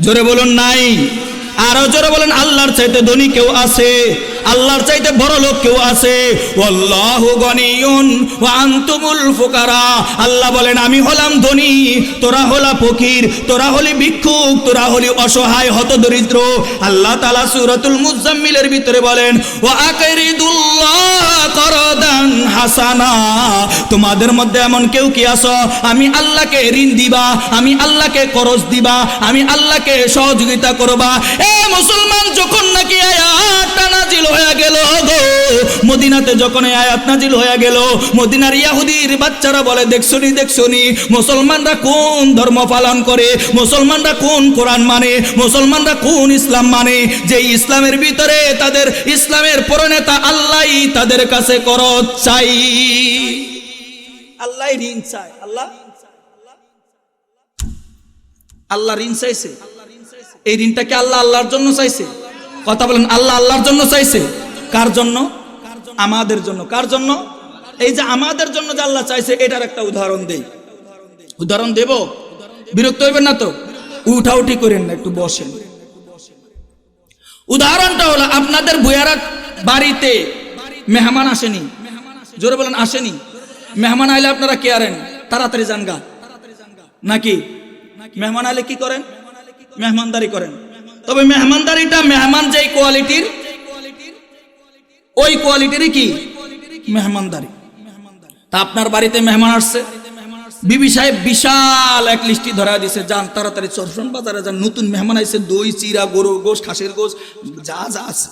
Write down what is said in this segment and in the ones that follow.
জোরে বলুন নাই। আরো জোরে বলেন আল্লাহর চাইতে ধনী কেউ আছে? আল্লাহর চাইতে বড় লোক কেউ আছে? ওয়াল্লাহু গনিয়ুন ওয়া আনতুমুল ফুকারা। আল্লাহ বলেন আমি হলাম ধনী, তোরা হলা ফকির, তোরা হলি ভিক্ষুক, তোরা হলি অসহায় হতদরিদ্র। আল্লাহ তাআলা সূরাতুল মুজাম্মিলের ভিতরে বলেন ওয়া আকরিদুল্লাহ করদান হাসানা। তোমাদের মধ্যে এমন কেউ কি আছো আমি আল্লাহকে ঋণ দিবা, আমি আল্লাহকে করজ দিবা, আমি আল্লাহকে সহযোগিতা করবা? এ মুসলমান, যখন নাকি আয়াত নাজিল হয়ে গেল গো, মদিনাতে যখন আয়াত নাজিল হয়ে গেল, মদিনার ইহুদির বাচ্চারা বলে দেখছনি মুসলমানরা কোন ধর্ম পালন করে, মুসলমানরা কোন কোরআন মানে, মুসলমানরা কোন ইসলাম মানে, যে ইসলামের ভিতরে তাদের ইসলামের প্রণেতা আল্লাহই তাদের কাছে করজ চাই, আল্লাহ ঋণ চায়। আল্লাহ ঋণ চাইছে। এই ঋণটাকে আল্লাহ আল্লাহর জন্য চাইছে? কথা বলেন, আল্লাহ আল্লাহর জন্য চাইছে। কার জন্য? আমাদের জন্য। কার জন্য? এই যে আমাদের জন্য যে আল্লাহ চাইছে, এটার একটা উদাহরণ দেই। উদাহরণ দেব? বিরক্ত হইবেন না তো? উঠাউঠি করেন না, একটু বসেন। উদাহরণটা হলো আপনাদের ভুয়ারা বাড়িতে মেহমান আসেনি, জোরে বলেন আসেনি। মেহমান আইলে আপনারা কে আরেন? তাড়াতাড়ি যান গা নাকি? মেহমান আইলে কি করেন? মেহমানদারি করেন। তবে মেহমানদারিটা মেহমান যেই কোয়ালিটির, ওই কোয়ালিটিরই কি মেহমানদারি। তা আপনার বাড়িতে মেহমান আসছে, বিবি সাহেব বিশাল এক লিস্টি ধরা দিছে, যান তাড়াতাড়ি চরফন বাজারে যান, নতুন মেহমান আইছে, দই, চিরা, গরুর গোশ, খাসির গোশ, যা যা আছে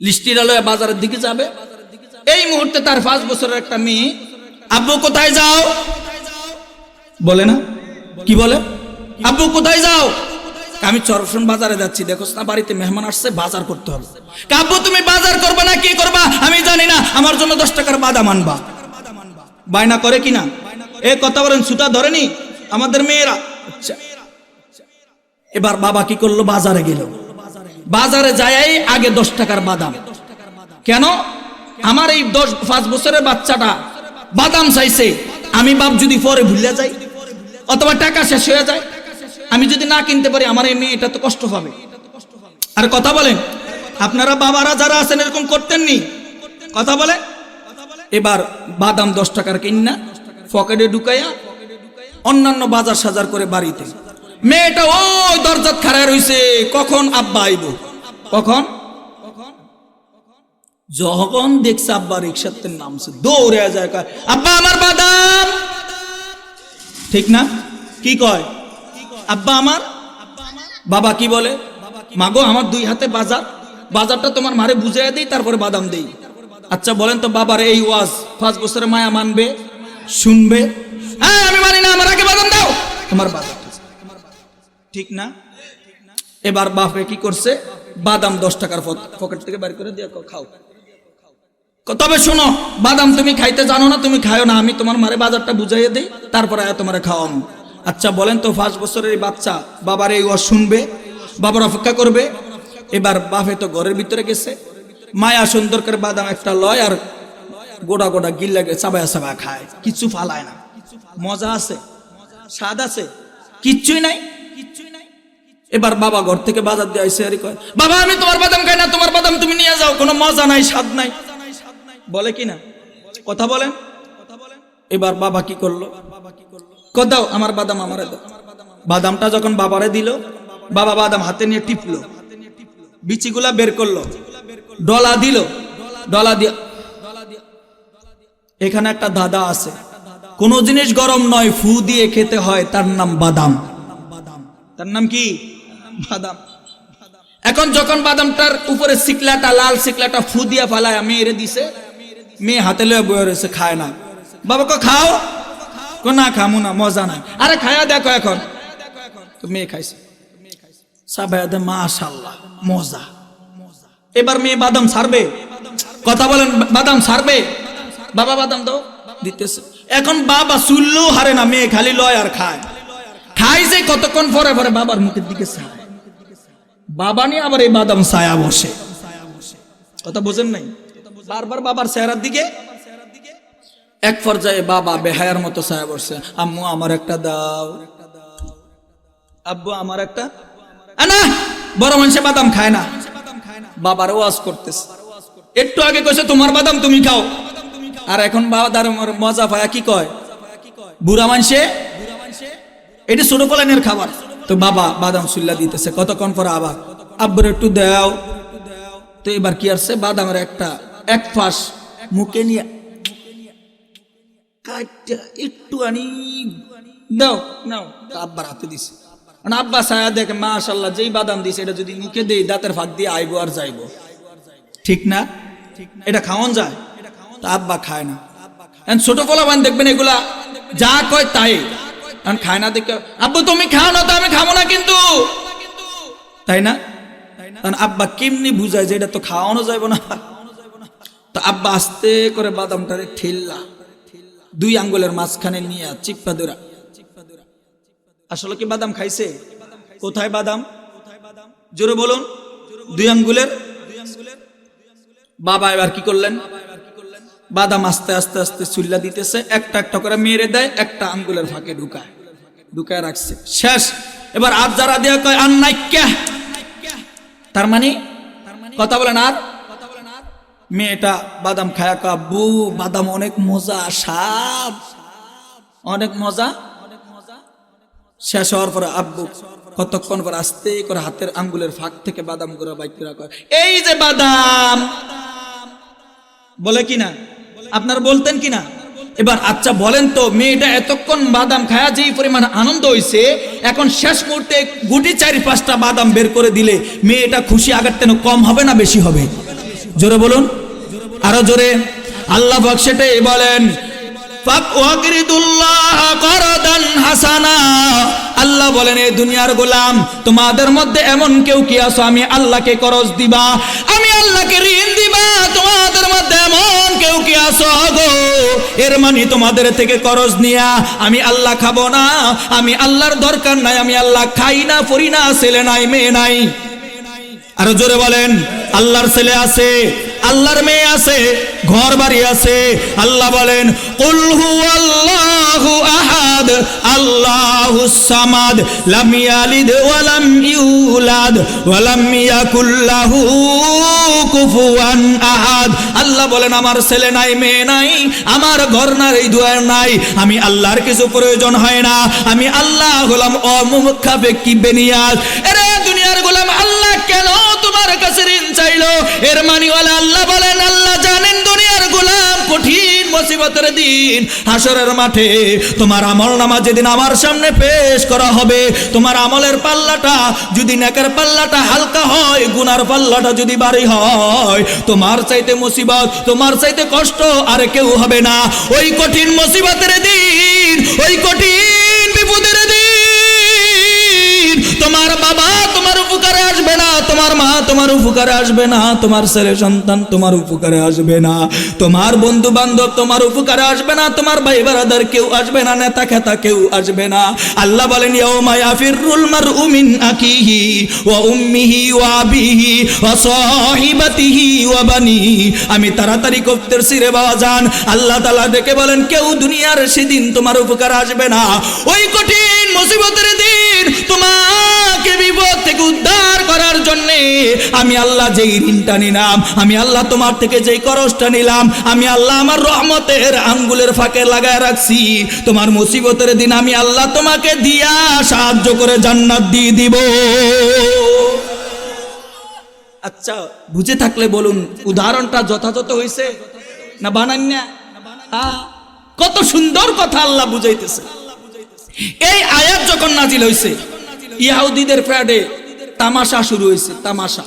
লিস্টিটা লয়ে বাজারের দিকে যাবে। এই মুহূর্তে তার 5 বছরের একটা মেয়ে, আব্বু কোথায় যাও বলে না? কি বলে? আব্বু কোথায় যাও? আমি চরফন বাজারে যাচ্ছি, দেখো না বাড়িতে মেহমান আসছে, বাজার করতে হবে। আব্বু তুমি বাজার করবে না কি করবা আমি জানি না, আমার জন্য 10 টাকার বাদাম আনবা। বায়না করে কিনা? এ কথা বলেন, সুতা ধরেনি আমাদের মেয়েরা। আচ্ছা, এবার বাবা কি করলো? বাজারে গেল। বাজারে যাই আগে 10 টাকার বাদাম। কেন? আমার এই 5 বছরের বাচ্চাটা বাদাম চাইছে, আমি বাপ যদি পরে ভুলে যাই অথবা টাকা শেষ হয়ে যায়, আমি যদি না কিনতে পারি, আমার এই মেয়েটা তো কষ্ট পাবে। আর কথা বলেন, আপনারা বাবারা যারা আছেন এরকম করতেননি? কথা বলে। এবার বাদাম 10 টাকার কিনা পকেটে ঢুকাইয়া অন্যান্য বাজার সাজার করে বাড়িতে, মেয়েটা ওই দরজাত খাড়ায় রইছে, কখন আব্বা আইব। কখন? যখন দেখছে আব্বা রিক্সাতে নামছে, দৌড়ে যায়, আব্বা আমার বাদাম। ঠিক না? কি কয়? আব্বা আমার। বাবা কি বলে? মাগো আমার 2 হাতে বাজার, বাজারটা তোমার মারে বুঝাইয়া দেই, তারপরে বাদাম দেই। আচ্ছা বলেন তো, বাবার এই ওয়াজ 5 বছরের মায়া মানবে? শুনবে? হ্যাঁ আমি মানি না, আমার আগে বাদাম দাও, তোমার বাজার। ঠিক না? এবার বাপে কি করছে? বাদাম 10 টাকার পকেট থেকে বের করে দিয়ে খাও। তবে শোনো, বাদাম তুমি খাইতে জানো না, তুমি খাও না, আমি তোমার মারে বাজারটা বুঝাইয়ে দেই, তারপরে তোমারে খাওয়ানো। আচ্ছা বলেন তো, 5 বছরের বাচ্চা বাবার এই ওয়াজ শুনবে? বাবার অপেক্ষা করবে? এবার বাপে তো ঘরের ভিতরে গেছে, মায়া সুন্দর করে বাদাম একটা লয় আর গোটা গোটা গিল্লাকে চাবায়া চাবায়া খায়, কিছু ফালায় না। মজা আছে? স্বাদ আছে? কিচ্ছুই নাই। এবার বাবা ঘর থেকে বাজার দিয়ে আইসে আর কয়, বাবা আমি তোমার বাদাম খাই না, তোমার বাদাম তুমি নিয়ে যাও, কোনো মজা নাই, স্বাদ নাই। বলে কিনা? কথা বলেন। এবার বাবা কি করলো? দাও আমার বাদাম, আমারে দাও। বাদামটা যখন বাবারে দিল, বাবা বাদাম হাতে নিয়ে টিপলো, বিচিগুলা বের করলো, ডলা দিল, ডলা দিয়া এখানে একটা দাদা আছে, কোন জিনিস গরম নয়, ফু দিয়ে খেতে হয়, তার নাম বাদাম। তার নাম কি? বাদাম। এখন যখন বাদামটার উপরে শিকলাটা, লাল শিকলাটা ফু দিয়া ফালায় মেয়েরে দিছে, মেয়ে হাতে লয়ে বয়ে রয়েছে, খায় না। বাবাকে খাও, না খামু না, মজা নাই। আরে খায়া দেখো এখন। তো মেয়ে খাইছে, মাশাআল্লাহ মজা। এবার মেয়ে বাদাম ছাড়বে? কথা বলেন, বাদাম ছাড়বে? বাবা বাদাম দাও, দিতেছে। এখন বাবা চুললেও হারে না, মেয়ে খালি লয় আর খায়। খাইছে কতক্ষণ পরে পরে বাবার মুখের দিকে চায়, বাবা নিয়ে আবার এই বাদাম ছায়া বসে। কথা বোঝেন নাই? বারবার বাবার চেহারার দিকে। এক পর্যায়ে বাবা বেহায়ার মতো ছায়া বসছে, আম্মু আমার একটা দাও। আব্বু আমার একটা না, বড় মানুষে বাদাম খায় না। বাবার ওয়াজ করতেছে, একটু আগে কইছে তোমার বাদাম তুমি খাও, আর এখন বাবার মজা পায়া কি কয় বুড়া মানুষে এটা ছোট পোলানের খাবার। তো বাবা বাদাম সুল্লা দিতেছে, কতক্ষণ পর আবার আব্বুর একটু দাও। তো এবার কি আসছে, বাদামের একটা এক ফাঁস মুখে নিয়ে কাটটা একটু আনি দাও নাও, আব্বার হাতে দিছে। আব্বা ছায়া দেখে মাশাআল্লাহ যেই বাদাম দিছে এটা যদি মুখে দেই দাঁতের ফাঁক দিয়ে আইবো আর যাইবো, ঠিক না? এটা খাওয়ান যায়? তা আব্বা খায় না। ছোট পোলাপান দেখবেন এগুলা যা কয় তাই খায় না, দেখে আব্বু তুমি খাও না তো আমি খাবো না কিন্তু, তাই না? আব্বা কেমনি বুঝায় যে এটা তো খাওয়ানো যাইব না। তো আব্বা আস্তে করে বাদামটারে ঠেললা, দুই আঙ্গুলের মাঝখানে নিয়ে চিপ্পা ধরা। আসলে কি বাদাম খাইছে? কোথায় বাদাম? জোরে বলুন। দুই আঙ্গুলের। বাবা এবার কি করলেন, বাদাম আস্তে আস্তে আস্তে চুল্লা দিতেছে, একটা একটা করে মেরে দেয়, একটা আঙ্গুলের ফাঁকে ঢুকায় রাখছে, শেষ। এবার আর যারা দেয়া কয় আর নাইক্যা, তার মানে কথা বলেন আর। মেয়েটা বাদাম খায়া কয় আব্বু বাদাম অনেক মজা, স্বাদ অনেক মজা। শেষ হওয়ার পরে আব্বু কতক্ষণ পর আস্তে করে হাতের আঙ্গুলের ফাঁক থেকে বাদাম করে বাইক করে কয় এই যে বাদাম, বলে কিনা? আপনারা বলতেন কিনা? এবার আচ্ছা বলেন তো, মেয়েটা এতক্ষণ বাদাম খায়া যেই পরিমাণ আনন্দ হইছে, এখন শেষ মুহূর্তে গুটি 4-5টা বাদাম বের করে দিলে মেয়েটা খুশি আগের থেকে কম হবে না বেশি হবে? জোরে বলুন, আরো জোরে। আল্লাহ পাক সেটাই বলেন, আল্লাহ বলেন এই দুনিয়ার গোলাম তোমাদের মধ্যে এমন কেউ কি আছো আমি আল্লাহকে করজ দিবা, আমি আল্লাহকে ঋণ দিবা, তোমাদের মধ্যে এমন কেউ কি আছো গো এর মানে তোমাদের থেকে করজ নিয়া আমি আল্লাহ খাবো না, আমি আল্লাহর দরকার নাই, আমি আল্লাহ খাই না, পড়ি না, ছেলে নাই মেয়ে নাই। আরো জোরে বলেন, আল্লাহর ছেলে আছে, আল্লাহর মেয়ে আছে, ঘর বাড়ি আছে। আল্লাহ বলেন কুল হুয়াল্লাহু আহাদ আল্লাহুস সামাদ লাম ইয়ালিদ ওয়া লাম ইউলাদ ওয়া লাম ইয়াকুল লাহু কুফুয়ান আহাদ। আল্লাহ বলেন আমার ছেলে নাই, মেয়ে নাই, আমার ঘর নাই, দুয়ার নাই, আমি আল্লাহর কিছু প্রয়োজন হয় না, আমি আল্লাহ হলাম অমুখাপেক্ষী বেনিয়াজ। এরে দুনিয়ার গোলাম আল্লাহ কেন তোমার কাছে ঋণ চাইলো? এর মানিওয়ালা আল্লাহ বলেন আল্লাহ জানেন দুনিয়ার গোলাম কঠিন মুসিবতের দিন হাসরের মাঠে তোমার আমল নামা যেদিন আমার সামনে পেশ করা হবে, তোমার আমলের পাল্লাটা যদি নেকের পাল্লাটা হালকা হয়, গুনার পাল্লাটা যদি ভারী হয়, তোমার চাইতে মুসিবত, তোমার চাইতে কষ্ট আর কেউ হবে না। ওই কঠিন মুসিবতের দিন, ওই কঠিন বিপদের দিন তোমার বাবা তোমার উপকারে আসবে না, তোমার মা তোমার উপকারে আসবে না, তোমার ছেলে সন্তান তোমার উপকারে আসবে না, তোমার বন্ধু বান্ধব তোমার উপকারে আসবে না, তোমার ভাই বারাদার কেউ আসবে না, নেতা খেতা কেউ আসবে না। আল্লাহ বলেন ইয়াউমা ইয়াফিরুল মারউ মিন আখিহি ওয়া উম্মিহি ওয়া আবিহি ওয়া সাহিবাতিহি ওয়া বানিহি। আমি তাড়াতাড়ি করতেছি রে বাজান, আল্লাহ তাআলা দেখে বলেন কেউ দুনিয়ার সেদিন তোমার উপকার আসবে না। ওই কঠিন মুসিবতের দিন তোমাকে বিপদ থেকে উদ্ধার করার জন্য আমি আল্লাহ যেই ঋণটা নিলাম, আমি আল্লাহ তোমার থেকে যেই করজটা নিলাম, আমি আল্লাহ আমার রহমতের আঙ্গুলের ফাঁকে লাগায় রাখছি। তোমার মুসিবতের দিন আমি আল্লাহ তোমাকে দিয়া সাহায্য করে জান্নাত দিয়ে দিব। আচ্ছা বুঝে থাকলে বলুন উদাহরণটা যথাযথ হয়েছে না বানান না? কত সুন্দর কথা আল্লাহ বুঝাইতেছে। এই আয়াত যখন নাজিল হয়েছে ইহুদিদের প্যাডে তামাশা শুরু হয়েছে। তামাশা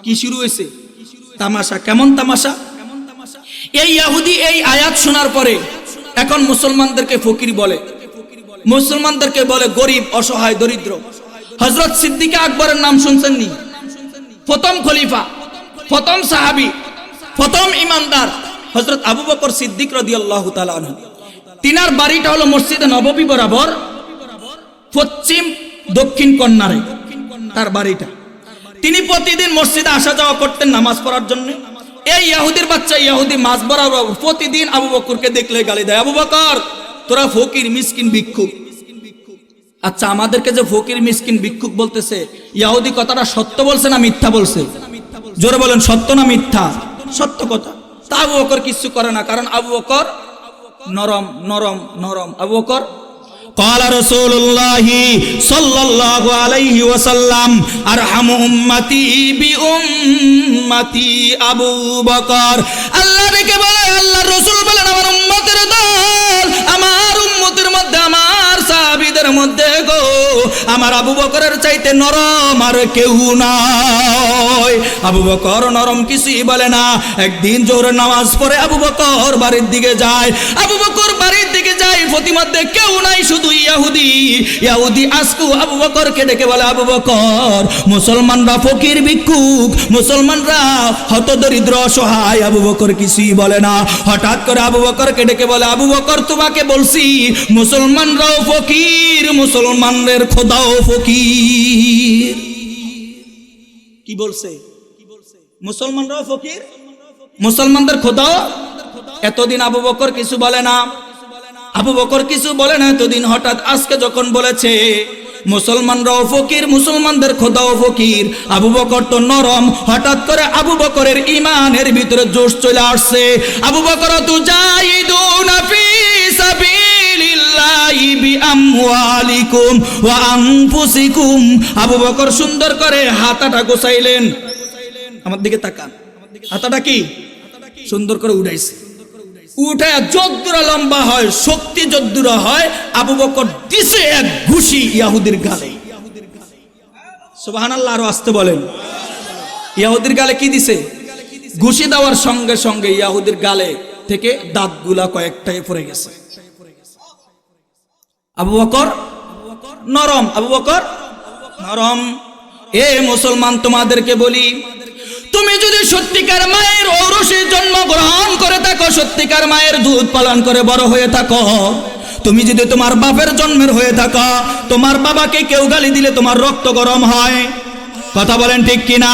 কি শুরু হয়েছে? তামাশা। কেমন তামাশা? এই ইহুদি এই আয়াত শোনার পরে এখন মুসলমানদেরকে ফকির বলে, মুসলমানদেরকে বলে গরিব, অসহায়, দরিদ্র। হযরত সিদ্দিক আকবরের নাম শুনছেন নি? প্রথম খলিফা, প্রথম সাহাবী, প্রথম ইমানদার হযরত আবু বকর সিদ্দিক রাদিয়াল্লাহু তাআলা আনহু। তিনার বাড়িটা হলো মসজিদে নববী বরাবর পশ্চিম দক্ষিণ কর্নারে তার বাড়িটা। তিনি প্রতিদিন মসজিদে আসা যাওয়া করতেন নামাজ পড়ার জন্য। এই ইহুদির বাচ্চা ইহুদি মাঝ বরাবর প্রতিদিন আবু বকরকে দেখলে গালি দেয়, আবু বকর তোরা ফকির, মিসকিন, ভিক্ষুক। আচ্ছা, আমাদেরকে যে ফকির মিসকিন ভিক্ষুক বলতেছে, ইহুদি কথাটা সত্য বলছে না মিথ্যা বলছে? জোরে বলেন, সত্য না মিথ্যা? সত্য কথা। তা আবু বকর কিছু করে না, কারণ আবু বকর নরম নরম নরম। আবু বকর قال رسول الله صلى الله عليه وسلم ارحم امتي بامتي ابو بكر। আল্লাহ রেখে বলে, আল্লাহর রাসূল বলেন, আমার উম্মতের দল, আমার উম্মতের মধ্যে, আমার সাহাবীদের মধ্যে গো, আমার আবু বকরের চাইতে নরম আর কেউ নাই। আবু বকর নরম কিছুই বলে না। একদিন জোহরের নামাজ পড়ে আবু বকর বাড়ির দিকে যায়। আবু বকর বাড়ির দিকে যায়, প্রতিমধ্যে কেউ নাই, শুধু ইহুদি। ইহুদি আজকু আবু বকরকে ডেকে বলে, আবু বকর, মুসলমানরা ফকির ভিক্ষুক, মুসলমানরা হতদরিদ্র অসহায়। আবু বকর কিছুই বলে না। হঠাৎ করে আবু বকরকে ডেকে বলে, আবু বকর, তোমাকে বলছি মুসলমানরাও ফকির, মুসলমানদের খোদাও ফকির। কি বলছে? মুসলমানরাও ফকির, মুসলমানদের খোদাও। এতদিন আবু বকর কিছু বলে না, আবু বকর কিছু বলে না এতদিন। হঠাৎ আজকে যখন বলেছে মুসলমানরাও ফকির, মুসলমানদের খোদাও ফকির, আবু বকর তো নরম। হঠাৎ করে আবু বকরের ঈমানের ভিতরে জোশ চলে আসছে। আবু বকর তো জাহিদুনা ফি সাবিলিল্লাহি বিআমওয়ালিকুম ওয়া আনফুসিকুম। আবু বকর সুন্দর করে হাতাটা গোছাইলেন। আমার দিকে তাকান, হাতাটা কি সুন্দর করে উঠাইছে। উঠায় যদ্দুরা লম্বা হয়, শক্তি যদ্দুরা হয়, আবু বকর দিছে এক ঘুষি ইহুদির গালে। সুবহানাল্লাহ, আরো আসতে বলেন। ইহুদির গালে কি দিছে? ঘুষি দেওয়ার সঙ্গে সঙ্গে ইহুদির গালে থেকে দাঁতগুলা কয়েকটাই পড়ে গেছে। আবু বকর নরম, আবু বকর নরম। এ মুসলমান, তোমাদেরকে বলি, তুমি যদি সত্যিকার মায়ের ঔরসে জন্মগ্রহণ করে থাকো, সত্যিকার মায়ের দুধ পালন করে বড় হয়ে থাকো, তুমি যদি তোমার বাপের জন্মের হয়ে থাকো, তোমার বাবাকে কেউ গালি দিলে তোমার রক্ত গরম হয়। কথা বলেন ঠিক কিনা?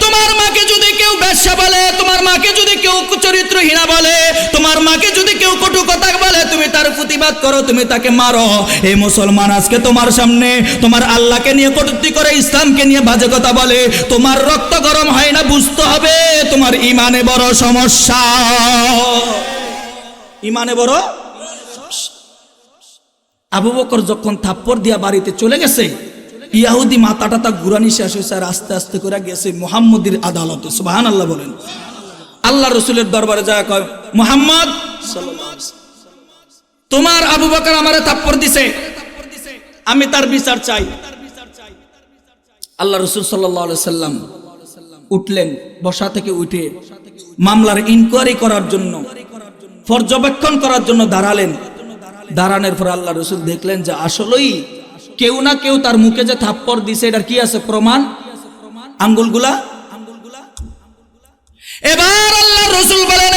তোমার মাকে যদি কেউ বেশ্যা বলে, তোমার মাকে যদি কেউ চরিত্রহীনা বলে, তোমার মাকে যদি কেউ কটু কথা বলে, তুমি তার প্রতিবাদ করো, তুমি তাকে মারো। এই মুসলমান আজকে তোমার সামনে তোমার আল্লাহকে নিয়ে কটূক্তি করে, ইসলামকে নিয়ে বাজে কথা বলে, তোমার রক্ত গরম হয় না? বুঝতে হবে তোমার ঈমানে বড় সমস্যা, ঈমানে বড় সমস্যা। আবু বকর যখন থাপ্পড় দিয়া বাড়িতে চলে গেছে, ইহুদি মাথাটা ঘুরানি শেষ হয়েছে, আর আস্তে আস্তে করে গেছে মুহাম্মদের আদালতে। সুবহানাল্লাহ বলেন। আল্লাহ রসুলের দরবারে যায়, কয়, মুহাম্মদ সাল্লাল্লাহু আলাইহি ওয়াসাল্লাম, তোমার আবু বকর আমারে থাপ্পড় দিছে, আমি তার বিচার চাই। আল্লাহ রসুল সাল্লাল্লাহু আলাইহি ওয়াসাল্লাম উঠলেন, বসা থেকে উঠে মামলার ইনকোয়ারি করার জন্য, পর্যবেক্ষণ করার জন্য দাঁড়ালেন। দাঁড়ানোর পর আল্লাহ রসুল দেখলেন যে আসলেই কেউ না কেউ তার মুখে যে থাপ্পড় দিছে, এটার কি আছে? প্রমাণ, আঙ্গুলগুলা। এবার আল্লাহ রসুল বলেন,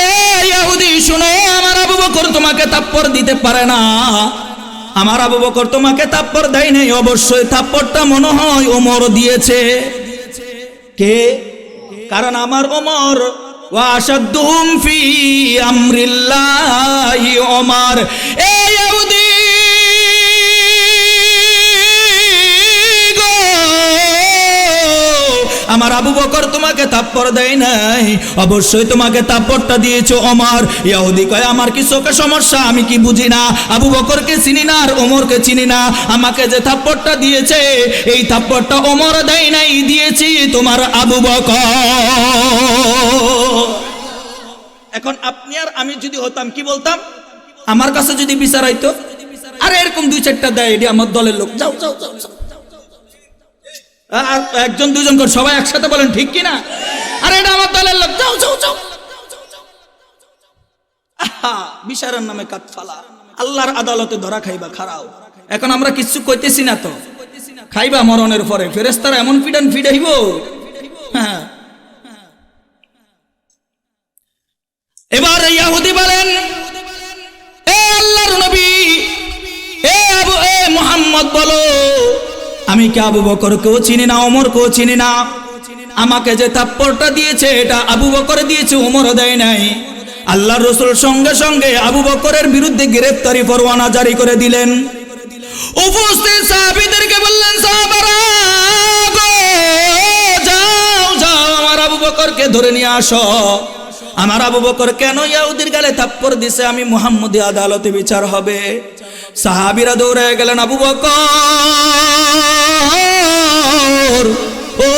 ইহুদি শুনো, আমার আবু বকর তোমাকে থাপ্পড় দিতে পারে না, আমার আবু বকর তোমাকে থাপ্পড় দেয় নাই। অবশ্যই থাপ্পড়টা মনে হয় ওমর দিয়েছে। কে? কারণ আমার ওমর, ওয়া আশাদ্দুহুম ফি আমরিল্লাহি ওমর। এই ইহুদি, আমার আবু বকর তোমাকে থাপ্পড় দেয় নাই, অবশ্যই তোমাকে থাপ্পড়টা দিয়েছে ওমর। ইহুদি কয়, আমার কি চোখে সমস্যা? আমি কি বুঝি না? আবু বকরকে চিনি না আর ওমরকে চিনি না। আমাকে যে থাপ্পড়টা দিয়েছে, এই থাপ্পড়টা ওমর দেয় নাই, দিয়েছি তোমার আবু বকর। এখন আপনি আর আমি যদি হতাম, কি বলতাম? আমার কাছে যদি বিচার হইতো, আরে এরকম দুই চারটা দেয়, এটি আমার দলের লোক, যাও যাও যাও। একজন দুজন করে সবাই একসাথে বলেন, ঠিক কিনা? আরে এটা আমার দলের লোক, যাও যাও যাও। বিচারের নামে কাট ফালা, আল্লাহর আদালতে ধরা খাইবা খারাও। এখন আমরা কিছু কইতেছি না তো, খাইবা মরণের পরে। ফেরেশতারা এমন পিডান ফিডাইব। হ্যাঁ, এবার ইহুদি বলেন, এ আল্লাহর নবী, এ মুহাম্মদ, বলো আমি কি আবু বকরকেও চিনি না, ওমরকেও চিনি না? আমাকে যে থাপ্পড়টা দিয়েছে, এটা আবু বকর দিয়েছে, ওমর দেয় নাই। আল্লাহর রাসূল সঙ্গে সঙ্গে আবু বকরের বিরুদ্ধে গ্রেফতারি পরোয়ানা জারি করে দিলেন। উপস্থিত সাহাবীদেরকে বললেন, সাহাবারা গো, যাও যাও আমার আবু বকরকে ধরে নিয়ে আসো। আমার আবু বকর কেন ইহুদির গালে থাপ্পড় দিছে, আমি মুহাম্মদী আদালতে বিচার হবে। সাহাবীরা দৌড়ে গেলেন, আবু বকর, ও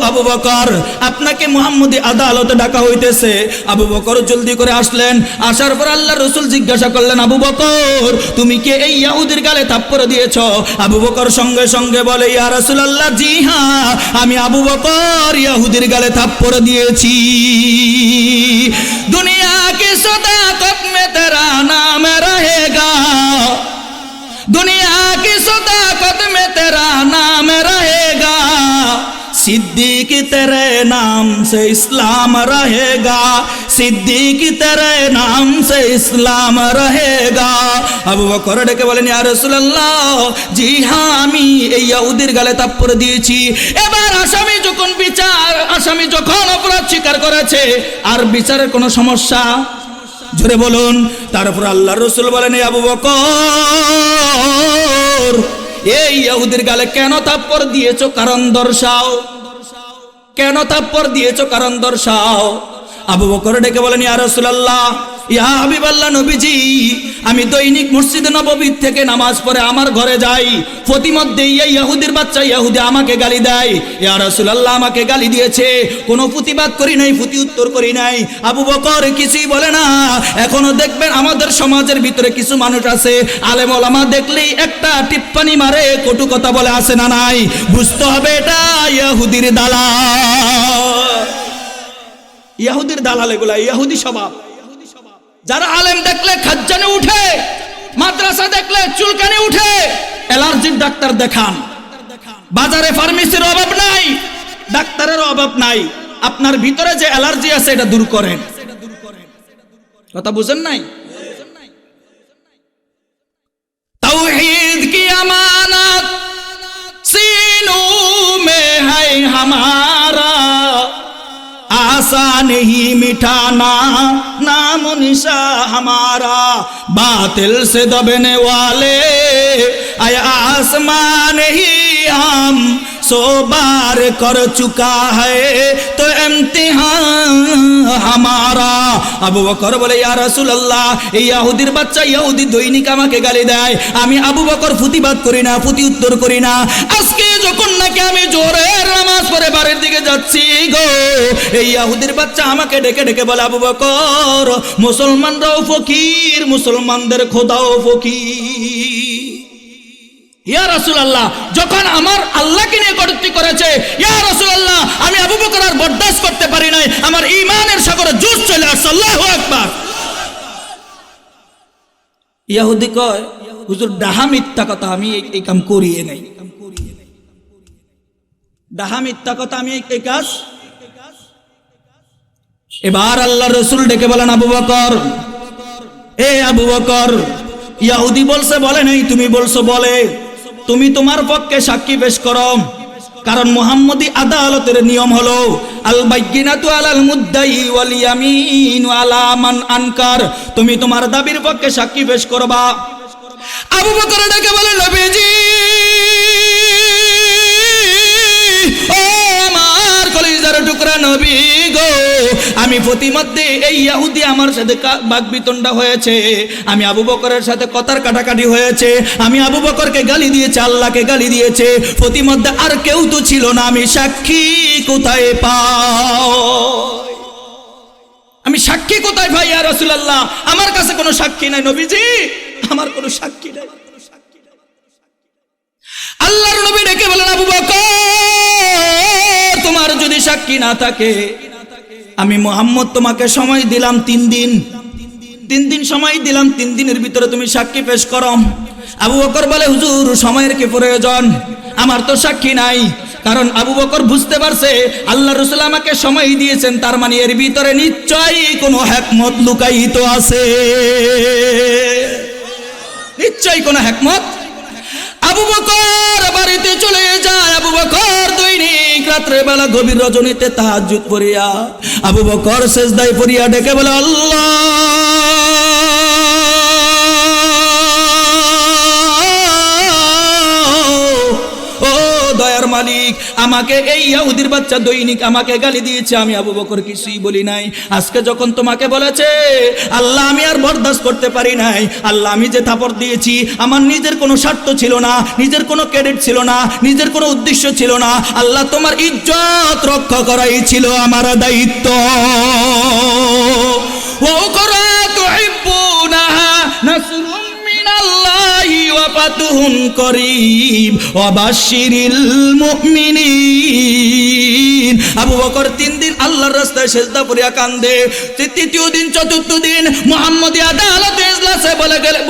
আবু বকর, আপনাকে মুহাম্মদী আদালতে ডাকা হইতেছে। আবু বকর জলদি করে আসলেন। আসার পর আল্লাহর রাসূল জিজ্ঞাসা করলেন, আবু বকর, তুমি কি এই ইহুদির গালে থাপ্পড় দিয়েছো? আবু বকর সঙ্গে সঙ্গে বলে, ইয়া রাসূলুল্লাহ, জি হ্যাঁ, আমি আবু বকর ইহুদির গালে থাপ্পড় দিয়েছি। দুনিয়া কি সদাকত মে তেরা নাম रहेगा, दुनिया की सदाकत में तेरा नाम रहेगा, सिद्दीक तेरे नाम से इस्लाम रहेगा, सिद्दीक तेरे नाम से इस्लाम रहेगा। আবু বকর ডেকে বলেন, ইয়া রাসূলুল্লাহ, জি হ্যাঁ, আমি এই ইহুদির গালে থাপ্পড় দিয়েছি। এবার আসামি যখন অপরাধ স্বীকার করেছে, আর বিচারের কোনো সমস্যা, জোরে বলুন। তারপর আল্লাহর রাসূল বলেন, আবু বকর, এই ইহুদির গালে কেন থাপ্পড় দিয়েছো, কারণ দর্শাও। কেন থাপ্পড় দিয়েছো, কারণ দর্শাও। আবু বকর ডেকে বলেন, ইয়া রাসূলুল্লাহ, ইয়া হাবিবাল্লাহ, নবীজি, আমি দৈনিক মসজিদে নববী থেকে নামাজ পড়ে আমার ঘরে যাই। প্রতিমধ্যে এই ইহুদির বাচ্চা ইহুদি আমাকে গালি দেয়। ইয়া রাসূলুল্লাহ, আমাকে গালি দিয়েছে, কোনো প্রতিবাদ করি নাই, প্রতি উত্তর করি নাই। আবু বকর কিছুই বলে না। এখনো দেখবেন আমাদের সমাজের ভিতরে কিছু মানুষ আছে, আলেম ওলামা দেখলেই একটা টিপ্পানি মারে, কটু কথা বলে, আছে না নাই? বুঝতে হবে এটা ইহুদির দালাল। ইহুদির দালাল এগুলা, ইহুদি স্বভাব। যারা আলেম দেখলে খাজ্জানে উঠে, মাদ্রাসা দেখলে চুলকানি উঠে, অ্যালার্জির ডাক্তার দেখান। বাজারে ফার্মেসির অভাব নাই, ডাক্তারের অভাব নাই। আপনার ভিতরে যে অ্যালার্জি আছে এটা দূর করেন। কথা বুঝেন নাই? তাওহীদ কি আমানত सीनों में है हमारा, आसा नहीं मिटाना नाम निशा हमारा, बातिल से दबने वाले आया आसमान ही हम 100 बार कर चुका है तो इम्तिहान हमारा। আবু বকর বলে, ইয়া রাসূলুল্লাহ, এই ইহুদির বাচ্চা ইহুদি দৈনিক আমাকে গালি দেয়, আমি আবু বকর প্রতিবাদ করি না, প্রতি উত্তর করি না। আজকে যখন নাকি আমি জোরে নামাজ পড়ে বাড়ির দিকে যাচ্ছি গো, এই ইহুদির বাচ্চা আমাকে ডেকে ডেকে বলে, আবু বকর, মুসলমানরাও ফকির, মুসলমানদের খোদাও ফকির। ইয়া রাসূলুল্লাহ, যখন আমার আল্লাহকে নিয়ে কটূক্তি করেছে, ইয়া রাসূলুল্লাহ, আমি আবু বকর আর বরদাস্ত করতে পারি নাই, আমার ঈমানের সাগরে জোশ চলে আসছে। আল্লাহু আকবার। ইহুদি কয়, হুজুর ডাহা মিথ্যা কথা, আমি এই কাম করিয়ে নাই। ডাহা মিথ্যা কথা, আমি এই কাজ। এবার আল্লাহর রাসূল ডেকে বলেন, আবু বকর, এ আবু বকর, ইহুদি বলছে বলে নাই, তুমি বলছো বলে, তুমি তোমার পক্ষে সাক্ষী পেশ করো। কারণ মুহাম্মদী আদালতের নিয়ম হলো আল বাইয়িনাতু আলাল মুদ্দাই ওয়াল ইয়ামিনু আলা মান আনকার। তুমি তোমার দাবির পক্ষে সাক্ষী পেশ করবা। আবু বকর ডেকে বলে, নবীজি, ও আমার কলিজার টুকরা নবী গো, আমি প্রতিমধ্যে এই ইহুদি আমার সাথে বাকবিতণ্ডা হয়েছে, আমি আবু বকরের সাথে কথার কাটাকাটি হয়েছে, আমি আবু বকরকে গালি দিয়েছে, আল্লাহকে গালি দিয়েছে, প্রতিমধ্যে আর কেউ তো ছিল না, আমি সাক্ষী কোথায় পাও? আমি সাক্ষী কোথায় ভাই ইয়া রাসূলুল্লাহ? আমার কাছে কোনো সাক্ষী নাই নবীজি, আমার কোনো সাক্ষী নাই। আল্লাহর নবী ডেকে বলেন, আবু বকর, তোমার যদি সাক্ষী না থাকে, আমি মুহাম্মদ তোমাকে সময় দিলাম 3 দিন। 3 দিন সময় দিলাম, 3 দিনের ভিতরে তুমি সাক্ষী পেশ করো। আবু বকর বলে, হুজুর, সময়ের কি প্রয়োজন? আমার তো সাক্ষী নাই। কারণ আবু বকর বুঝতে পারছে আল্লাহর রাসূল আমাকে সময় দিয়েছেন, তার মানে এর ভিতরে নিশ্চয়ই কোনো হিকমত লুকায়িত আছে, নিশ্চয়ই কোনো হিকমত। আবু বকর বাড়িতে চলে যায়। আবু বকর দৈনিক রাত্রে বেলা গভীর রজনীতে তাহাজ্জুদ পড়িয়া আবু বকর সিজদায় পড়িয়া ডেকে বলে, আল্লাহ, আমাকে এই ইহুদির বাচ্চা দৈনিক আমাকে গালি দিয়েছে, আমি আবু বকর কিছুই বলি নাই। আজকে যখন তোমাকে বলেছে আল্লাহ, আমি আর বরদাস্ত করতে পারি নাই। আল্লাহ, আমি যে থাপড় দিয়েছি আমার নিজের কোনো স্বার্থ ছিল না, নিজের কোনো ক্রেডিট ছিল না, নিজের কোনো উদ্দেশ্য ছিল না। আল্লাহ, তোমার ইজ্জত রক্ষা করাই ছিল আমার দায়িত্ব। ফাতুহুন করিম ওয়া বাশশিরিল মুমিনিন। আবু বকর 3 দিন আল্লাহর রাস্তায় সিজদা করিয়া কান্দে। তৃতীয় দিন চতুর্থ দিন মুহাম্মদী আদালতে ইজলাসে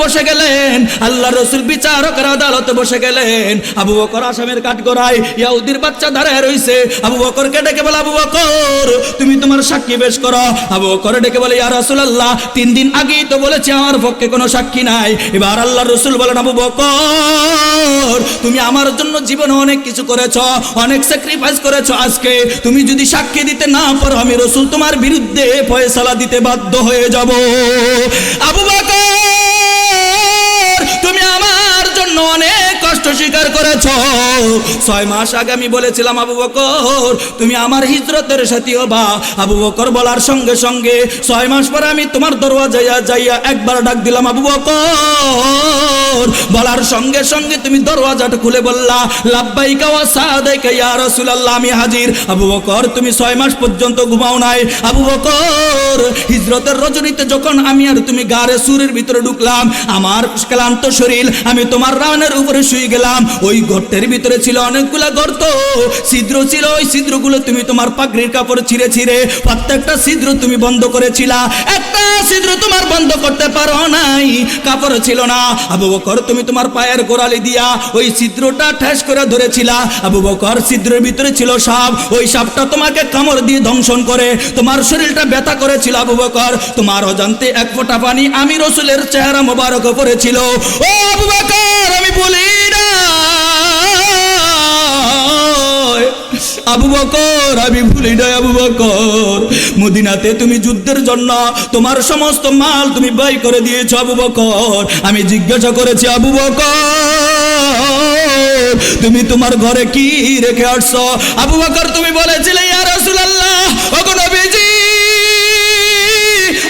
বসে গেলেন। আল্লাহর রাসূল বিচারকের আদালতে বসে গেলেন। আবু বকর আসামের কাঠগড়ায় ইহুদির বাচ্চা দাঁড়ায় রইছে। আবু বকরকে ডেকে বলে, আবু বকর তুমি তোমার সাক্ষী পেশ করো। আবু বকর ডেকে বলে, ইয়া রাসূলুল্লাহ 3 দিন আগেই তো বলেছি আমার পক্ষে কোনো সাক্ষী নাই। এবার আল্লাহর রাসূল বলেন, আবু বকর তুমি আমার জন্য জীবনে অনেক কিছু করেছো, অনেক স্যাক্রিফাইস করেছো। আজকে তুমি যদি সাক্ষী দিতে না পারো আমি রাসূল তোমার বিরুদ্ধে ফয়সালা দিতে বাধ্য হয়ে যাব। আবু বকর তুমি আমার জন্য অনেক কষ্ট স্বীকার করেছো। 6 মাস আগে আমি বলেছিলাম আবু বকর তুমি আমার হিজরতের সাথী হবা। আবু বকর বলার সঙ্গে সঙ্গে 6 মাস পরে আমি তোমার দরওয়াজায় যাইয়া একবার ডাক দিলাম, আবু বকর বলার সঙ্গে সঙ্গে তুমি দরওয়াজাটা খুলে বললা, লাব্বাইকা ওয়া সাদাইকা ইয়া রাসূলুল্লাহ আমি হাজির। আবু বকর তুমি 6 মাস পর্যন্ত ঘুমাও নাই। আবু বকর হিজরতের রজনীতে যখন আমি আর তুমি গারে সুরের ভিতরে ঢুকলাম, আমার ক্লান্ত শরীর আমি তোমার রানের উপরে শুয়ে গেলাম। ওই গর্তের ভিতরে ছিল অনেকগুলা গর্ত, ছিদ্র ছিল। ওই ছিদ্রগুলো তুমি তোমার পাগড়ির কাপড় ছিঁড়ে ছিঁড়ে প্রত্যেকটা ছিদ্র তুমি বন্ধ করেছিলা, একটা ছিদ্র তোমার বন্ধ করতে পারো নাই, কাপড় ছিল না। আবু বকর তুমি তোমার পায়ের গোড়ালি দিয়া ওই ছিদ্রটা ঠেস করে ধরেছিলা। আবু বকর ছিদ্রের ভিতরে ছিল সাপ, ওই সাপটা তোমাকে কামড় দিয়ে দংশন করে তোমার শরীরটা ব্যথা করেছিল। আবু বকর তোমার অজান্তে এক ফোঁটা পানি আমি রাসূলের চেহারা মোবারক পড়েছিল। ও আবু বকর আমি বলি না, আবু বকর আমি ভুলি নাই। আবু বকর মদিনাতে তুমি যুদ্ধের জন্য তোমার সমস্ত মাল তুমি ব্যয় করে দিয়েছো। আবু বকর আমি জিজ্ঞাসা করেছি, আবু বকর তুমি তোমার ঘরে কি রেখে আসছো? আবু বকর তুমি বলেছিলে, ইয়া রাসূলুল্লাহ ওগো নবীজি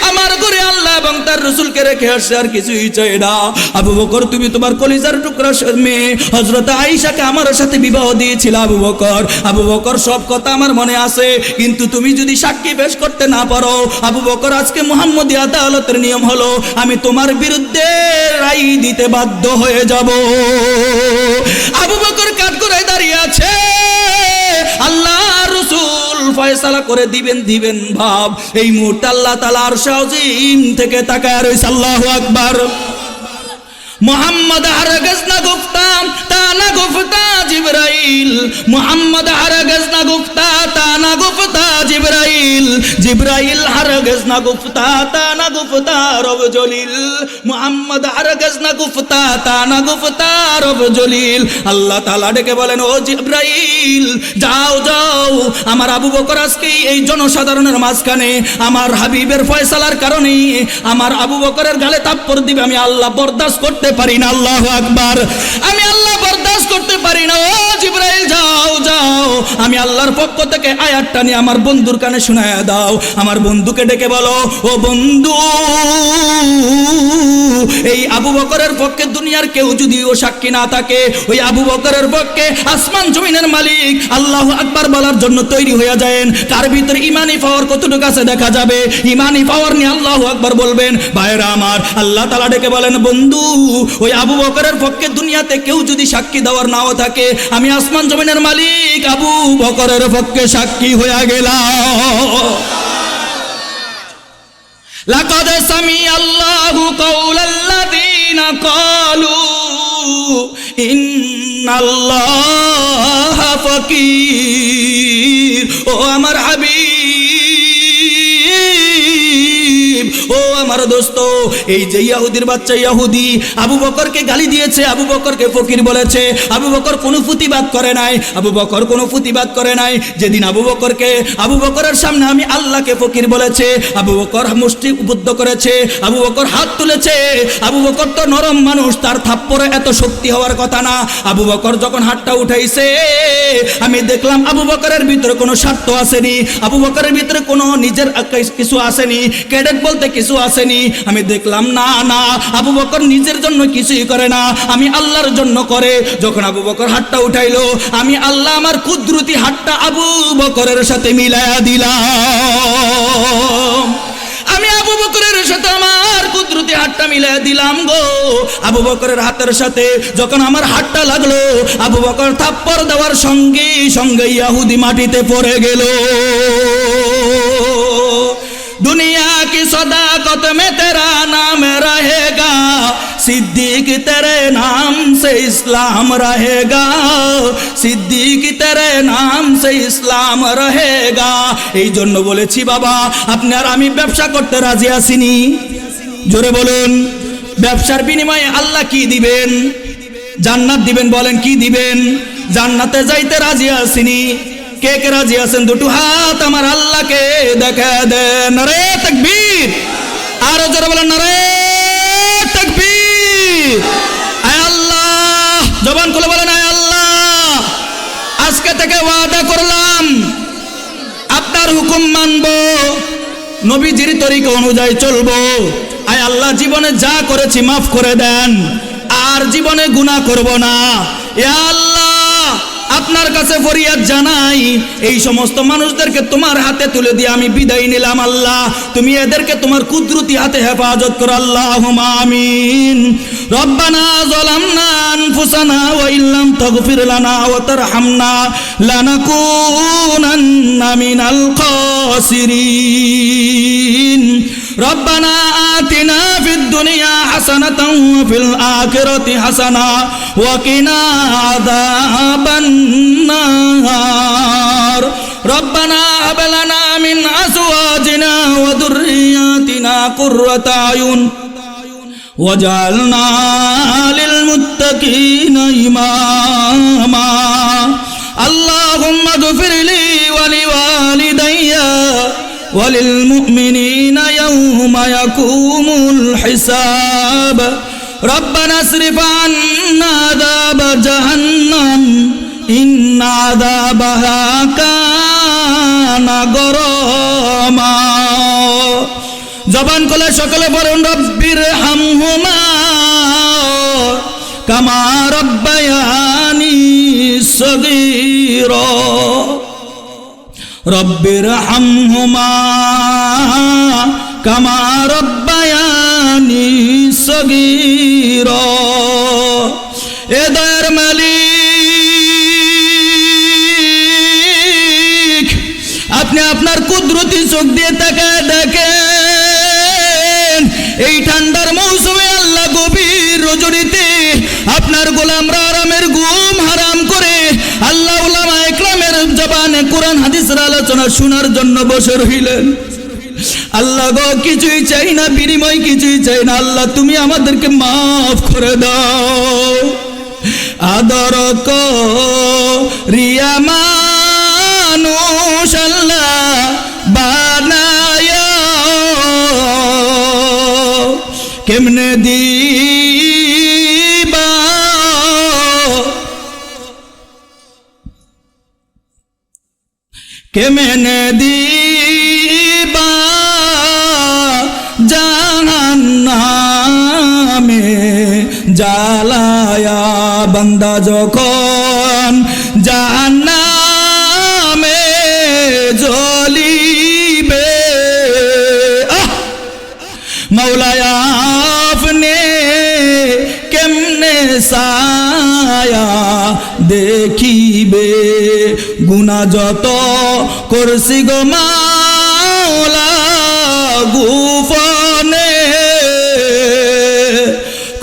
আমার ঘরে আল্লাহ এবং তার রাসূলকে রেখে আসছে, আর কিছুই চাই না। আবু বকর তুমি তোমার কলিজার টুকরা মেয়ে হযরত আয়েশাকে আমার সাথে বিবাহ দিয়েছিল। আবু বকর সব কথা আমার মনে আছে, কিন্তু তুমি যদি সাক্ষী পেশ করতে না পারো আবু বকর আজকে মুহাম্মদী আদালতের নিয়ম হলো আমি তোমার বিরুদ্ধে রায় দিতে বাধ্য হয়ে যাব। আবু বকর কাঠগড়ায় দাঁড়িয়ে আছে, আল্লাহ রাসূল ফয়সালা করে দিবেন ভাব। এই মুহূর্তে আল্লাহ তাআলা আরশ আজিম থেকে তাকায় রয়েছে। আল্লাহু আকবার। মোহাম্মদ হরগজ না গুফতা তা না গুফতা জিবরাইল, মোহাম্মদ হরগজ না গুফতা তা না গুফতা জিবরাইল, জিবরাইল হরগজ না গুফতা তা না গুফতা রব জলিল, মোহাম্মদ হরগজ না গুফতা তা না গুফতা রব জলিল। আল্লাহ তাআলা ডেকে বলেন, ও জিবরাইল যাও যাও, আমার আবু বকর আজকে এই জনসাধারণের মাঝখানে আমার হাবিবের ফয়সালার কারণে আমার আবু বকরের গালে থাপ্পড় দিবে, আমি আল্লাহ বরদাস্ত করতে পারি না। আল্লাহু আকবার। আমি আল্লাহ বরদাস্ত করতে পারি না। ও জিবরাইল যাও যাও, আমি আল্লাহর পক্ষ থেকে আয়াতটা নিয়ে আমার বন্ধুর কানে শোনায়া দাও। আমার বন্ধুকে ডেকে বলো, ও বন্ধু এই আবু বকরের পক্ষে দুনিয়ার কেউ যদি ও সাক্ষী না থাকে, ওই আবু বকরের পক্ষে আসমান জমিনের মালিক আল্লাহু আকবার বলার জন্য তৈরি হয়ে যায়েন। কার ভিতরে ইমানি পাওয়ার কতটুকু আছে দেখা যাবে। ইমানি পাওয়ার নিয়ে আল্লাহু আকবার বলবেন। ভাইরা আমার, আল্লাহ তাআলা ডেকে বলেন, বন্ধু ওই আবু বকরের পক্ষে দুনিয়াতে কেউ যদি সাক্ষী দেওয়ার নাও থাকে, আমি আসমান জমিনের মালিক আবু বকরের পক্ষে সাক্ষী হয়ে গেলাম। লাকাদ সামিআল্লাহু কাওলাল্লাযীনা ক্বালু ইন্নাল্লাহা ফাকীর। ও আমার হাবিব, ও আমার দোস্ত, এই যে ইহুদির বাচ্চা ইহুদি আবু বকরকে গালি দিয়েছে, আবু বকরকে ফকির বলেছে, আবু বকর কোনো প্রতিবাদ করে নাই, আবু বকর কোনো প্রতিবাদ করে নাই। যেদিন আবু বকরের সামনে আমি আল্লাহকে ফকির বলেছে, আবু বকর মুষ্টি উবদ্ধ করেছে, আবু বকর হাত তুলেছে। আবু বকর তো নরম মানুষ, তার থাপ্পড়ে এত শক্তি হওয়ার কথা না। আবু বকর যখন হাতটা উঠাইছে, আমি দেখলাম আবু বকরের ভিতরে কোনো স্বার্থ আসেনি, আবু বকরের ভিতরে কোনো নিজের কিছু আসেনি, ক্যাডেট বলতে কিছু আসেনি। আমি দেখলাম না না, আবু বকর নিজের জন্য কিছুই করে না, আমি আল্লাহর জন্য করে। যখন আবু বকর হাতটা উঠাইলো, আমি আল্লাহ আমার কুদরতি হাতটা আবু বকরের সাথে মিলায়া দিলাম। আমি আবু বকরের সাথে আমার কুদরতি হাতটা মিলায়া দিলাম গো। আবু বকরের হাতের সাথে যখন আমার হাতটা লাগলো, আবু বকর থাপ্পড় দেওয়ার সঙ্গে সঙ্গে ইহুদি মাটিতে পড়ে গেল। दुनिया की सदाकत में तेरा नाम रहेगा, सिद्दीक तेरे नाम से इस्लाम रहेगा, सिद्दीक तेरे नाम से इस्लाम रहेगा। এই জন্য বলেছি বাবা, আপনি আর আমি ব্যবসা করতে রাজি আছিনি? জোরে বলুন, ব্যবসার বিনিময়ে আল্লাহ কি দিবেন? জান্নাত দিবেন। বলেন কি দিবেন? জান্নাতে যাইতে রাজি আছিনি? কে কে রাজি আছেন? দুটো হাত আমার আল্লাহকে দেখা দেন। নারে তাকবীর, আরো জোরে বলেন নারে তাকবীর। আয় আল্লাহ, জবান খুলে বলেন আয় আল্লাহ, আজকে থেকে ওয়াদা করলাম আপনার হুকুম মানব, নবীজির তরিকা অনুযায়ী চলবো। আয় আল্লাহ, জীবনে যা করেছি মাফ করে দেন, আর জীবনে গুনাহ করব না। ইয়া আল্লাহ, আপনার কাছে ফরিয়াদ জানাই, এই সমস্ত মানুষদেরকে তোমার হাতে তুলে দিয়ে আমি বিদায় নিলাম। আল্লাহ, তুমি এদেরকে তোমার কুদরতি হাতে হেফাজত করো। আল্লাহুম্মা আমিন। রব্বানা যালামনা আনফুসানা ওয়া ইল্লাম তাগফির লানা ওয়া তারহামনা লানাকুনান্না মিনাল খাসিরিন। রব্বানা আতিনা ফিদ দুনিয়া হাসানাতাও ওয়া ফিল আখিরাতি হাসানা ওয়া কিনা আযাবান নার। রব্বানা হাব লানা মিন আজওয়াজিনা ওয়া যুররিয়াতিনা কুররাতা আয়ুন ওয়াজআলনা লিল মুত্তাকিনা ইমামা। আল্লাহুম্মা গফির লি ওয়া লিওয়ালিদাইয়া ওয়ালিল মুমিনিনা ইয়াওমা ইয়াকুমুল হিসাব। রব্বানা আসরিফ আন্না আযাব জাহান্নাম ইন্না আযাবাহা কানা গরামা। জবান খুলে সকলে বলুন রব্বির হামহুমা কামা রব্বায়ানি সগীরা। রব্বির হামহুমা কামা রব্বায়ানি সগীরা। এ দয়ার মালিক, আপনি আপনার কুদরতি চোখ দিয়ে তাকায় দেখেন, এই ঠান্ডার মৌসুমে আল্লাহ গভীর রজনীতে আপনার গোলামরা আরামের ঘুম হারাম করে আল্লাহ উলামা ইকরামের জবানে কোরআন হাদিসের আলোচনা শোনার জন্য বসে রইলেন। আল্লাহ গো, কিছুই চাই না, বিনিময় কিছুই চাই না। আল্লাহ, তুমি আমাদেরকে মাফ করে দাও। আদর করিয়া মানুষ আল্লাহ বানায়া, কেমনে দিবা কেমনে দিবা জাহান্নামে জ্বালায়া। বান্দা যখন জাহান্নামে জ্বলিবে, মৌলায়া আপনি কেমনে ছায়া দেখিবে। গুনাহ যত করছি গো মাওলা গোপনে,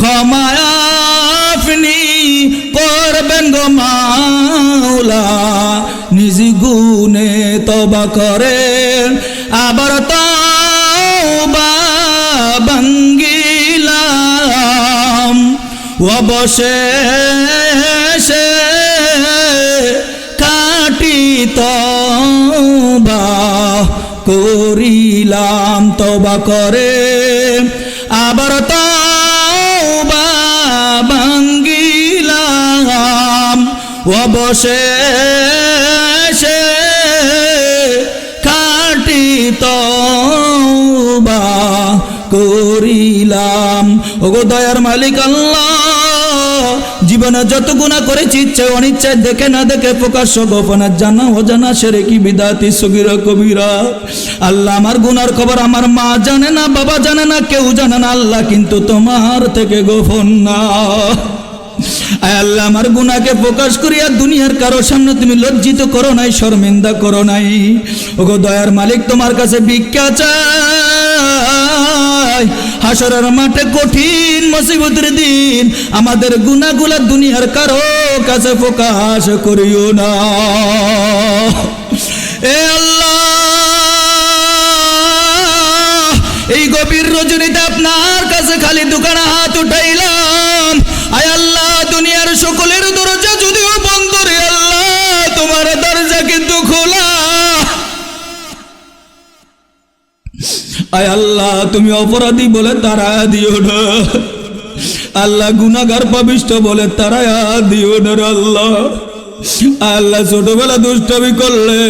ক্ষমা আপনি করবেন গো মাওলা। নিজ গুণে তওবা করেন, আবার তওবা অবশেষে খাঁটি তওবা করিলাম, তওবা করে আবার তওবা ভাঙ্গিলাম। অবশেষে খাঁটি তওবা করিলাম। ওগো দয়ার মালিক আল্লাহ, জীবনে যত গুনাহ করেছি ইচ্ছে অনিচ্ছায়, দেখে না দেখে, প্রকাশ্য গোপনে, জানা অজানা, শিরকি বিদআতি সগীরা কবিরা, আল্লাহ আমার গুনার খবর আমার মা জানে না, বাবা জানে না, কেউ জানে না আল্লাহ, কিন্তু তোমার থেকে গোপন না। আয় আল্লাহ, আমার গুনাহকে প্রকাশ করিয়া দুনিয়ার কারো সামনে তুমি লজ্জিত করো নাই, শর্মিন্দা করো নাই। ওগো দয়ার মালিক, তোমার কাছে ভিক্ষা চাই, হাসরের মাঠে কঠিন মুসিবতের দিন আমাদের গুনাহগুলা দুনিয়ার কারো কাছে প্রকাশ করিও না। এ আল্লাহ, এই গভীর রজনীতে আপনার কাছে খালি দুখানা হাত উঠাইলাম। আয় আল্লাহ, দুনিয়ার সকলের দরজা যদিও বন্ধ রে আল্লাহ, তোমার দরজা কিন্তু খোলা। আয় আল্লাহ, তুমি অপরাধী বলে তারা দিও না আল্লাহ, গুনাহগার পাপিষ্ঠ বলে তারা দিও না আল্লাহ। আল্লাহ, ছোটবেলা দুষ্টামি করলে,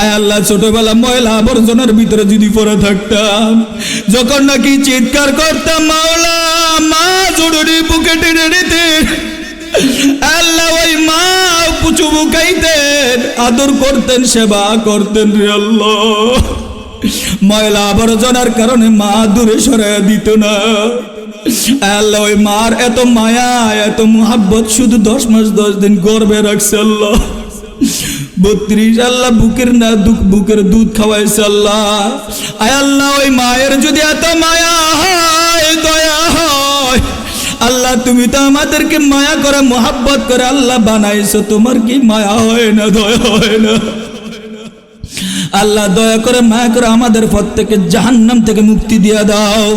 আয় আল্লাহ, ছোটবেলা ময়লা আবর্জনার ভিতরে যদি পড়ে থাকতাম, যখন নাকি চিৎকার করতাম মাওলা, মা জড়ি বুকে টেনে নিতেন আল্লাহ, ওই মা চুমু খাইতেন, আদর করতেন, সেবা করতেন রে আল্লাহ। ময়লা আবর্জনার কারণে মা দূরে সরাইয়া দিত না আল্লাহ। ওই মার এত মায়া, এত মুহাব্বত শুধু 10 মাস 10 দিন গর্ভে রাখছে আল্লাহ। 32 আল্লাহ বুকের দুধ খাওয়াইছে আল্লাহ। আয় আল্লাহ, ওই মায়ের যদি এত মায়া হয়, দয়া হয় আল্লাহ, তুমি তো আমাদেরকে মায়া করে মুহাব্বত করে আল্লাহ বানাইছো, তোমার কি মায়া হয় না, দয়া হয় না আল্লাহ? দয়া করে মায়া করে আমাদের প্রত্যেকের জাহান্নাম থেকে মুক্তি দিয়ে দাও।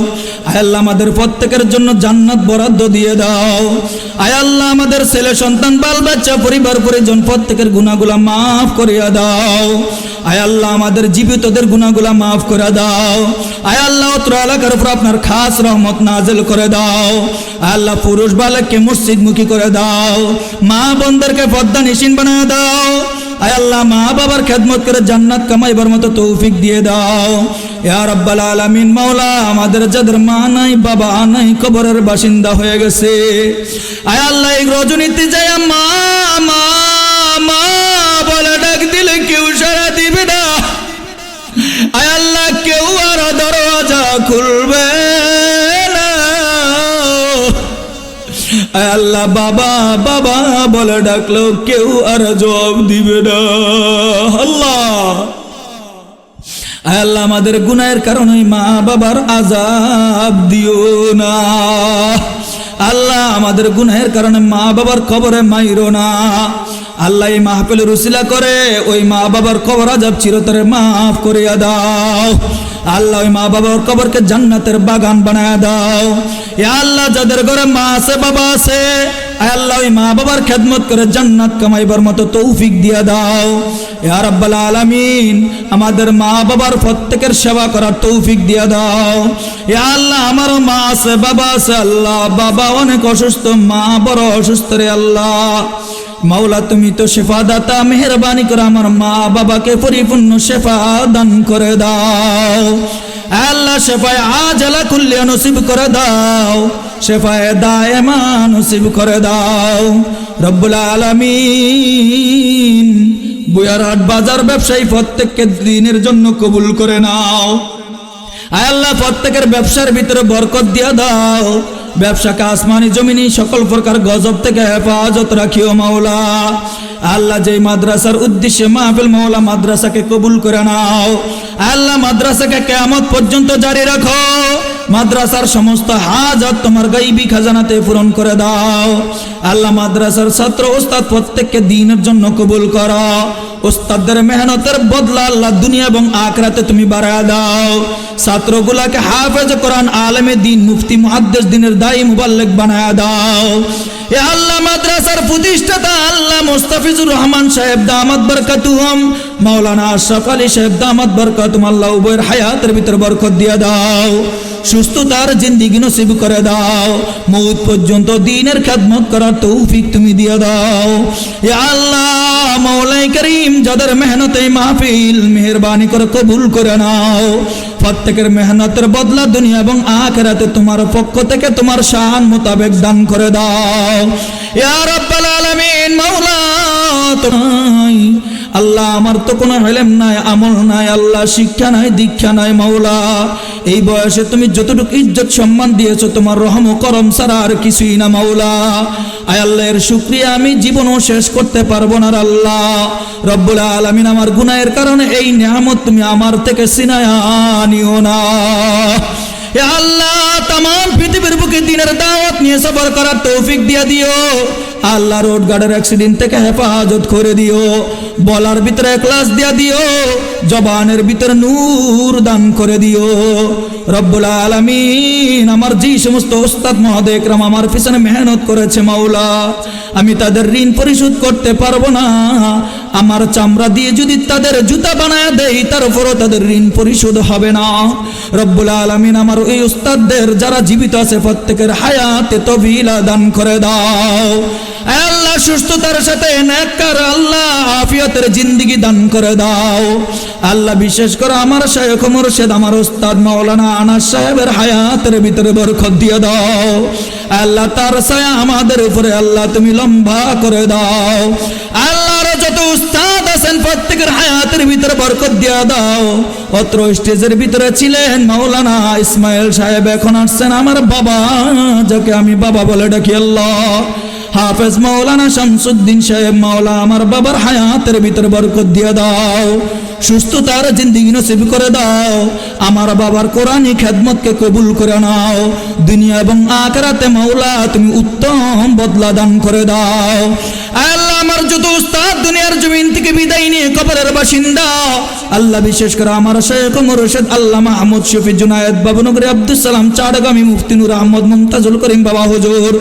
আয় আল্লাহ, আমাদের প্রত্যেকের জন্য জান্নাত বরাদ্দ দিয়ে দাও। আয় আল্লাহ, আমাদের ছেলে সন্তান, বাল বাচ্চা, পরিবার পরিজন প্রত্যেকের গুনাহগুলা মাফ করিয়া দাও। আয় আল্লাহ, আমাদের জীবিতদের গুনাহগুলা মাফ করে দাও। আয় আল্লাহ, অত্র এলাকার উপর আপনার খাস রহমত নাজিল করে দাও। আয় আল্লাহ, পুরুষ বালককে মসজিদমুখী করে দাও, মা বোনদেরকে পর্দা নিশিন বানিয়ে দাও। আয় আল্লাহ, মা বাবার খেদমত করে জান্নাত কামাইবার মতো তৌফিক দিয়ে দাও ইয়া রাব্বাল আলামিন। মাওলা, আমাদের যাদের মা নাই, বাবা নাই, কবরের বাসিন্দা হয়ে গেছে, আয় আল্লাহ, এই রজনীতে যায় মা মা মা বলে ডাক দিলে কেউ সাড়া দিবে না। আয় আল্লাহ, কেউ আর দরজা খুলবে না। আয় আল্লাহ, বাবা বাবা বলে ডাকলো কেউ আর জবাব দিবে না। আল্লাহ, আয় আল্লাহ, আমাদের গুনাহের কারণে মা বাবার আযাব দিও না। আল্লাহ, আমাদের গুনাহের কারণে মা বাবার কবরে মাইরো না। আল্লাহ, এই মাহফিলের উসিলা করে ওই মা বাবার কবর আযাব চিরতরে মাফ করিয়া দাও। আল্লাহ, ওই মা বাবার কবরকে জান্নাতের বাগান বানায়া দাও। ইয়া আল্লাহ, যাদের ঘরে মা আছে, বাবা আছে, আয় আল্লাহ, ওই মা বাবার খেদমত করে জান্নাত কামাইবার মতো তৌফিক দিয়া দাও ইয়া রাব্বাল আলামিন। আমাদের মা বাবার প্রত্যেকের সেবা করার তৌফিক দিয়া দাও ইয়া আল্লাহ। আমারও মা আছে, বাবা আছে, আল্লাহ, বাবা অনেক অসুস্থ, মা বড় অসুস্থ রে আল্লাহ। মাওলা, তুমি তো শেফা দাতা, মেহেরবানি করে আমার মা বাবাকে পরিপূর্ণ শেফা দান করে দাও আল্লাহ। শেফায়ে আজলা কুল্লিয়া নসিব করে দাও, শেফায়ে দায়েমা নসিব করে দাও রব্বুল আলামিন। বুয়ারহাট বাজার ব্যবসায়ী প্রত্যেককে দিনের জন্য কবুল করে নাও আয় আল্লাহ। প্রত্যেকের ব্যবসার ভিতরে বরকত দিয়া দাও, ব্যবসাকে আসমানি জমিনি সকল প্রকার গজব থেকে হেফাজত রাখিও মাওলা। আল্লাহ, যেই মাদ্রাসার উদ্দেশ্যে মাহফিল, মাওলা মাদ্রাসাকে কবুল করে নাও আল্লাহ। মাদ্রাসাকে কিয়ামত পর্যন্ত জারি রাখো, মাদ্রাসার সমস্ত হাজাত তোমার গায়বী খাজানাতে পূরণ করে দাও আল্লাহ। মাদ্রাসার ছাত্র ওস্তাদ প্রত্যেককে দ্বীনের জন্য কবুল করো। ওস্তাদদের মেহনতের বদলা আল্লাহ দুনিয়া এবং আখিরাতে তুমি বাড়ায়া দাও। ছাত্রগুলাকে হাফেজ কোরআন, আলেমে দিন, মুফতি, মুহাদ্দিস, দিনের দায়ী, মুবাল্লিগ বানায়া দাও। এ আল্লাহ মাদ্রাসার প্রতিষ্ঠাতা আল্লাহ মুস্তাফিজুর রহমান সাহেব দামাত বরকাতুহুম, মাওলানা আশরাফ আলী সাহেব দামাত বরকাতুহুম, আল্লাহ উভয়ের হায়াতের ভিতর বরকত দিয়া দাও, সুস্থতার জিন্দেগি নসিব করে দাও, মৌত পর্যন্ত দ্বীনের খেদমত করার তৌফিক তুমি দিয়ে দাও। ইয়া আল্লাহ মাওলাই করিম, যাদের মেহনতে মাহফিল মেহেরবানি করে কবুল করে নাও, প্রত্যেকের মেহনতের বদলা দুনিয়া এবং আখিরাতে তোমার পক্ষ থেকে তোমার শান মোতাবেক দান করে দাও। ইয়া রাব্বাল আলামিন, মাওলা আল্লাহ আমার তো কোনো ইলম নাই, আমল নাই, আল্লাহ শিক্ষা নাই, দীক্ষা নাই। মাওলা এই বয়সে তুমি যতটুকু ইজ্জত সম্মান দিয়েছো তোমার রহম ও করম ছাড়া আর কিছুই না। মাওলা আয় আল্লাহ, এর শুকরিয়া আমি জীবনও শেষ করতে পারবো না। আল্লাহ রব্বুল আলামিন, আমার গুনাহের কারণে এই নিয়ামত তুমি আমার থেকে ছিনায়া নিও না। এ আল্লাহ तमाम পৃথিবীর বুকে দ্বীনের দাওয়াত নিয়ে সফর করার তৌফিক দিয়ে দিও। আল্লাহ রোড গার্ডের অ্যাক্সিডেন্ট থেকে হেফাজত করে দিও, বলার ভিতরে ইখলাস দিয়া দিও, জবানের ভিতরে নূর দান করে দিও। রব্বুল আলামিন, আমার যে সমস্ত ওস্তাদ মহোদয় একরাম আমার পিছনে মেহনত করেছে মাওলা, আমি তাদের ঋণ পরিশোধ করতে পারবো না। আমার চামড়া দিয়ে যদি তাদের জুতা বানায় দেই তারপরও তাদের ঋণ পরিশোধ হবে না। রব্বুল আলামিন, আমার ওই উস্তাদদের যারা জীবিত আছে প্রত্যেকের হায়াতে তবিলা দান করে দাও। আল্লাহ সুস্থতার সাথে নেককার আল্লাহ আফিয়তের জিন্দেগি দান করে দাও। আল্লাহ বিশেষ করে আমার শায়খ মুর্শিদ আমার উস্তাদ মাওলানা আনাস সাহেবের হায়াতের ভিতরে বরকত দিয়ে দাও। আল্লাহ তার ছায়া আমাদের উপরে আল্লাহ তুমি লম্বা করে দাও। আল্লাহর যত উস্তাদ আছেন প্রত্যেকের হায়াতের ভিতরে বরকত দিয়ে দাও। অত্র স্টেজের ভিতরে ছিলেন মাওলানা ইসমাইল সাহেব, এখন আসছেন আমার বাবা, যাকে আমি বাবা বলে ডাকি। আল্লাহ হাফেজ মাওলানা শামসুদ্দিন সাহেব, মাওলা আমার বাবার হায়াতের ভিতরে বরকত দিয়ে দাও, সুস্থতার জিন্দেগি নসিব করে দাও। আমার বাবার কোরআনী খেদমতকে কবুল করে নাও, দুনিয়া এবং আখিরাতে মাওলা তুমি উত্তম বদলা দান করে দাও। আল্লাহ আমার যত উস্তাদ দুনিয়ার জমিন থেকে বিদায় নিয়ে কবরের বাসিন্দা, আল্লাহ বিশেষ করে আমার শায়খ মুর্শিদ আল্লাহ মাহমুদ শফি জুনায়েদ বাবুনগরী আব্দুল সালাম চাড়গামী মুফতি নূর আহমদ মুমতাজুল করিম বাবা হুজুর,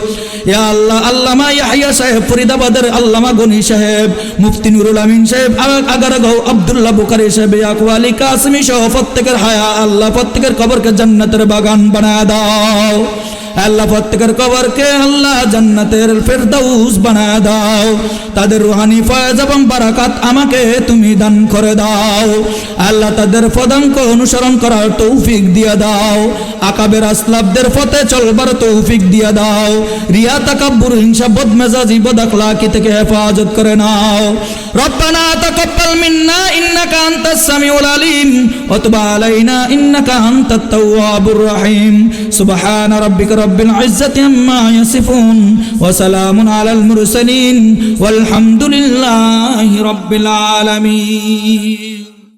ইয়া আল্লাহ আল্লামা ইয়াহইয়া সাহেব ফরিদাবাদের, আল্লামা গনি সাহেব, মুফতি নুরুল আমিন সাহেব আগারগাঁও, আব্দুল্লাহ বুখারী সাহেব, ইয়াকুব আলী কাসমি সহ প্রত্যেকের হায়া আল্লাহ প্রত্যেকের কবরকে জান্নাতের বাগান বানায় দাও। আল্লাহ প্রত্যেকের কবরকে আল্লাহ জান্নাতের ফেরদাউস বানায় দাও। তাদের রুহানি ফয়েজ এবং বারাকাত আমাকে তুমি দান করে দাও। আল্লাহ তাদের পদাঙ্ক অনুসরণ করার তৌফিক দিয়ে দাও। আকাবের আসলাবদের পথে চলবার তৌফিক দিয়ে দাও। রিয়া তাকাব্বুর হিংসা বদমেজাজি বদআখলাকি থেকে হেফাজত করে নাও। রব্বানা তাকাব্বাল মিন্না ইন্নাকা আনতাস সামিউল আলিম ওয়া তুব আলাইনা ইন্নাকা আনতাত তাওয়াবুর রহিম। সুবহান রাব্বিকা রব্বিল ইজ্জাতি আম্মা ইয়াসিফুন ওয়া সালামুন আলাল মুরসালিন ওয়ালহামদুলিল্লাহি রাব্বিল আলামিন।